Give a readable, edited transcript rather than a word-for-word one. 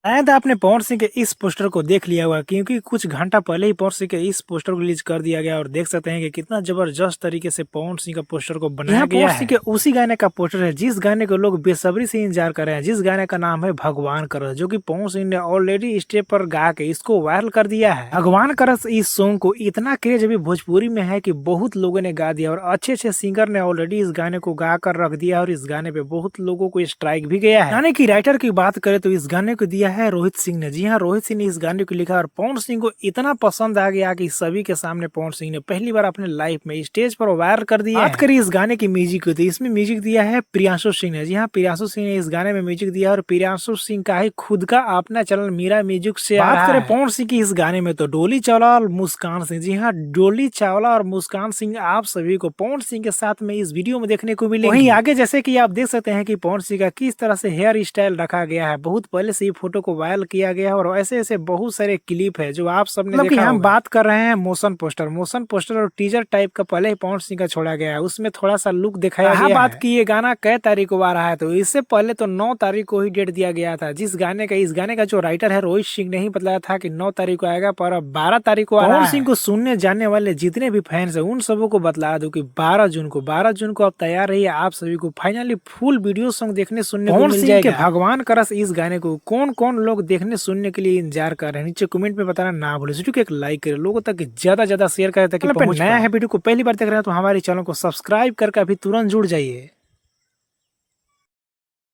शायद आपने पवन सिंह के इस पोस्टर को देख लिया होगा क्योंकि कुछ घंटा पहले ही पवन सिंह के इस पोस्टर को रिलीज कर दिया गया और देख सकते हैं कि कितना जबरदस्त तरीके से पवन सिंह का पोस्टर को बनाया गया है। पवन सिंह के उसी गाने का पोस्टर है जिस गाने को लोग बेसब्री से इंतजार कर रहे हैं, जिस गाने का नाम है भगवान करस, जो कि पवन सिंह ने ऑलरेडी स्टेज पर गा के इसको वायरल कर दिया है। भगवान करस इस सॉन्ग को इतना क्रेज अभी भोजपुरी में है कि बहुत लोगों ने गा दिया और अच्छे अच्छे सिंगर ने ऑलरेडी इस गाने को गा कर रख दिया और इस गाने पे बहुत लोगों को स्ट्राइक भी गया है। गाने की राइटर की बात करें तो इस गाने को दिया है रोहित सिंह ने। जी हाँ, रोहित सिंह ने इस गाने को लिखा और पवन सिंह को इतना पसंद आ गया कि सभी के सामने पवन सिंह ने पहली बार अपने लाइफ में स्टेज पर वायरल कर दिया। बात करिए इस गाने की म्यूजिक को तो इसमें म्यूजिक दिया है प्रियांशु सिंह ने। जी हाँ, प्रियांशु सिंह ने इस गाने में म्यूजिक दिया और प्रियांशु सिंह का ही खुद का अपना चैनल मीरा म्यूजिक से बात करें पवन सिंह की इस गाने में तो डोली चावला और मुस्कान सिंह, जी हाँ, डोली चावला और मुस्कान सिंह आप सभी को पवन सिंह के साथ में इस वीडियो में देखने को मिलेगी। वहीं आगे जैसे कि आप देख सकते हैं कि पवन सिंह का किस तरह से हेयर स्टाइल रखा गया है, बहुत पहले से ही फोटो को वायरल किया गया है और ऐसे ऐसे बहुत सारे क्लिप है जो आप सबने देखा होगा। हम बात कर रहे हैं मोशन पोस्टर और टीजर टाइप का पहले ही पवन सिंह का छोड़ा गया है, उसमें थोड़ा सा लुक दिखाया गया है। बात की ये गाना कै तारीख को आ रहा है तो इससे पहले तो 9 तारीख को ही डेट दिया गया था। इस गाने का जो राइटर है रोहित सिंह ने ही बताया था कि 9 तारीख को आएगा, पर अब 12 तारीख को आ रहा है। पवन सिंह को सुनने जाने वाले जितने भी फैंस है उन सबों को बतला दो कि 12 जून को आप तैयार रहिए, आप सभी को फाइनली फुल वीडियो सॉन्ग देखने सुनने को मिल जाएगा। भगवान करस इस गाने को कौन कौन लोग देखने सुनने के लिए इंतजार कर रहे हैं, नीचे कमेंट में बताना ना भूले। एक लाइक करें, लोगों तक ज्यादा शेयर करें ताकि नया है वीडियो को पहली बार देख रहे हैं तो हमारे चैनल को सब्सक्राइब करके अभी तुरंत जुड़ जाइए।